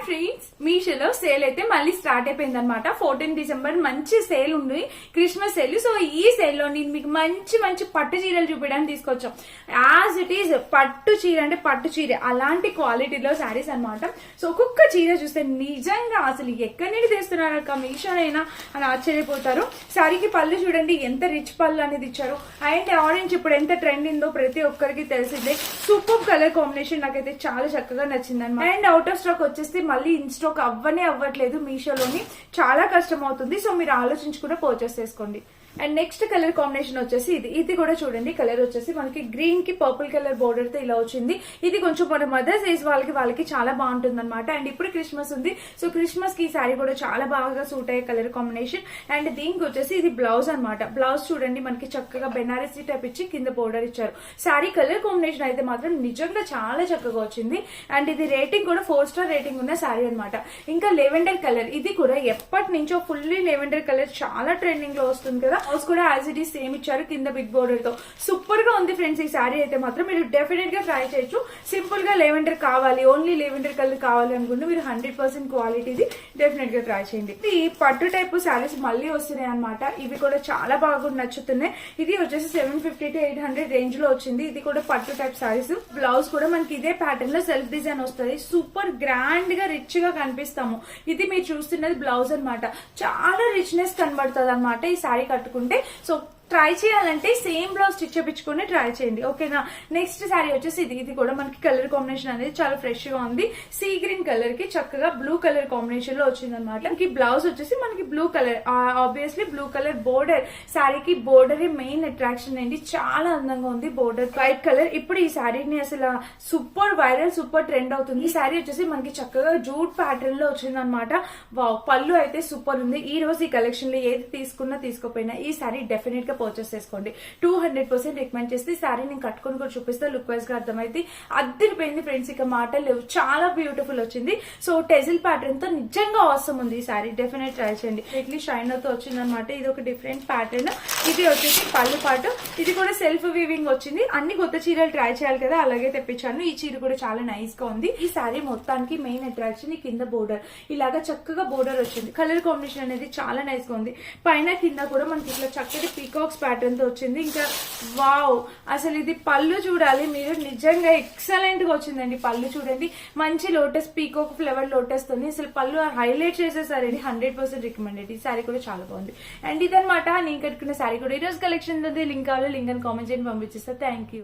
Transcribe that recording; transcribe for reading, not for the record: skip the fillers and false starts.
Friends, మీషోలో sale అయితే మళ్ళీ స్టార్ట్ అయిపోయింది అనమాట. 14 డిసెంబర్ మంచి సేల్ ఉంది, క్రిస్మస్ సేల్. సో ఈ సేల్ లో నేను మీకు మంచి మంచి పట్టు చీరలు చూపించడానికి తీసుకొచ్చాం. యాజ్ ఇట్ ఈస్ పట్టు చీర అంటే పట్టు చీర అలాంటి క్వాలిటీలో శారీస్ అనమాట. సో ఒక్కొక్క చీర చూస్తే నిజంగా అసలు ఎక్కడి నుండి తెస్తున్నారక్క మీషోనైనా అని ఆశ్చర్యపోతారు. శారీకి పళ్ళు చూడండి ఎంత రిచ్ పళ్ళు అనేది ఇచ్చారు. అండ్ ఆరెంజ్ ఇప్పుడు ఎంత ట్రెండ్ ఉందో ప్రతి ఒక్కరికి తెలిసిందే. సూపర్ కలర్ కాంబినేషన్ నాకైతే చాలా చక్కగా నచ్చింది అనమాట. అండ్ అవుట్ ఆఫ్ స్టాక్ వచ్చేస్తే మళ్ళీ ఇన్ స్టాక్ అవ్వట్లేదు మీషోలోని, చాలా కష్టం అవుతుంది. సో మీరు ఆలోచించుకుంటే పర్చేస్ చేసుకోండి. అండ్ నెక్స్ట్ కలర్ కాంబినేషన్ వచ్చేసి ఇది కూడా చూడండి. కలర్ వచ్చేసి మనకి గ్రీన్ కి పర్పుల్ కలర్ బోర్డర్ తో ఇలా వచ్చింది. ఇది కొంచెం మన మదర్ సైజ్ వాళ్ళకి చాలా బాగుంటుంది అనమాట. అండ్ ఇప్పుడు క్రిస్మస్ ఉంది, సో క్రిస్మస్ కి ఈ శారీ కూడా చాలా బాగా సూట్ అయ్యే కలర్ కాంబినేషన్. అండ్ దీనికి వచ్చేసి ఇది బ్లౌజ్ అనమాట. బ్లౌజ్ చూడండి మనకి చక్కగా బెనారసీ టైప్ ఇచ్చి కింద బోర్డర్ ఇచ్చారు. శారీ కలర్ కాంబినేషన్ అయితే మాత్రం నిజంగా చాలా చక్కగా వచ్చింది. అండ్ ఇది రేటింగ్ కూడా 4 స్టార్ రేటింగ్ ఉన్న శారీ అనమాట. ఇంకా లెవెండర్ కలర్, ఇది కూడా ఎప్పటి నుంచో ఫుల్లీ లెవెండర్ కలర్ చాలా ట్రెండింగ్ లో వస్తుంది కదా. బ్లౌజ్ కూడా యాజ్ ఇట్ ఈస్ సేమ్ ఇచ్చారు కింద బిగ్ బోర్డర్ తో. సూపర్ గా ఉంది ఫ్రెండ్స్ ఈ శారీ అయితే మాత్రం. మీరు డెఫినెట్ గా ట్రై చేయొచ్చు. సింపుల్ గా లెవెండర్ కావాలి, ఓన్లీ లెవెండర్ కలర్ కావాలి అనుకుంటే మీరు 100% క్వాలిటీది డెఫినెట్ గా ట్రై చేయండి. ఈ పట్టు టైప్ శారీస్ మళ్ళీ వస్తున్నాయి అనమాట. ఇవి కూడా చాలా బాగా నచ్చుతున్నాయి. ఇది వచ్చేసి 750 to 800 రేంజ్ లో వచ్చింది. ఇది కూడా పట్టు టైప్ శారీస్. బ్లౌజ్ కూడా మనకి ఇదే ప్యాటర్న్ లో సెల్ఫ్ డిజైన్ వస్తుంది. సూపర్ గ్రాండ్ గా రిచ్ గా కనిపిస్తాము. ఇది మీరు చూస్తున్నది బ్లౌజ్ అనమాట. చాలా రిచ్నెస్ కనబడుతుంది అనమాట ఈ శారీ కట్టుకుంటే. సో ట్రై చేయాలంటే సేమ్ బ్లౌజ్ స్టిచ్ చేయించుకుని ట్రై చేయండి, ఓకేనా. నెక్స్ట్ శారీ వచ్చేసి ఇది కూడా మనకి కలర్ కాంబినేషన్ అనేది చాలా ఫ్రెష్ గా ఉంది. సీ గ్రీన్ కలర్ కి చక్కగా బ్లూ కలర్ కాంబినేషన్ లో వచ్చింది అనమాట. మనకి బ్లౌజ్ వచ్చేసి మనకి blue colour, obviously blue colour border. శారీకి బోర్డర్ మెయిన్ అట్రాక్షన్ అండి, చాలా అందంగా ఉంది బోర్డర్. వైట్ కలర్ ఇప్పుడు ఈ శారీని అసలు సూపర్ వైరల్, సూపర్ ట్రెండ్ అవుతుంది. ఈ శారీ వచ్చేసి మనకి చక్కగా జూట్ ప్యాటర్న్ లో వచ్చింది అనమాట. పళ్ళు అయితే సూపర్ ఉంది. ఈ రోజు ఈ కలెక్షన్ లో ఏది తీసుకున్నా తీసుకోపోయినా ఈ శారీ డెఫినెట్ గా పర్చేస్ చేసుకోండి. 200% రికమెండ్ చేస్తే శారీ నేను కట్టుకొని కూడా చూపిస్తే లుక్ వైజ్ గా అర్థమైంది. అద్దరిపోయింది ఫ్రెండ్స్, ఇక మాటలు లేవు. చాలా బ్యూటిఫుల్ వచ్చింది. సో టెజిల్ ప్యాటర్న్ తో నిజంగా అవసరం ఉంది ఈ శారీ, డెఫినెట్ ట్రై చేయండి. ఇట్లీ షైనర్ తో వచ్చింది అనమాట. ఇది ఒక డిఫరెంట్ ప్యాటర్న్. ఇది వచ్చేసి పళ్ళు పాటు. ఇది కూడా సెల్ఫ్ వీవింగ్ వచ్చింది. అన్ని కొత్త చీరలు ట్రై చేయాలి కదా, అలాగే తెప్పించాను. ఈ చీర కూడా చాలా నైస్ గా ఉంది. ఈ శారీ మొత్తానికి మెయిన్ అట్రాక్షన్ ఈ కింద బోర్డర్, ఇలాగా చక్కగా బోర్డర్ వచ్చింది. కలర్ కాంబినేషన్ అనేది చాలా నైస్ గా ఉంది. పైన కింద కూడా మనకి ఇట్లా చక్కటి పీకాక్స్ ప్యాటర్న్ తో వచ్చింది. ఇంకా వావ్, అసలు ఇది పళ్ళు చూడాలి మీరు, నిజంగా ఎక్సలెంట్ గా వచ్చిందండి. పళ్ళు చూడండి, మంచి లోటస్ పీకాక్ ఫ్లవర్ లోటస్ తోని అసలు పళ్ళు హైలైట్ చేసేసారండి. 100% రికమెండెడ్. ఈ శారీ కూడా చాలా బాగుంది. అండ్ ఇదనమాట నేను కట్టుకున్న శారీ కూడా. ఈ రోజు కలెక్షన్ లింక్ కావాలి, లింక్ అని కామెంట్ చేయండి, పంపించేస్తా. Thank you.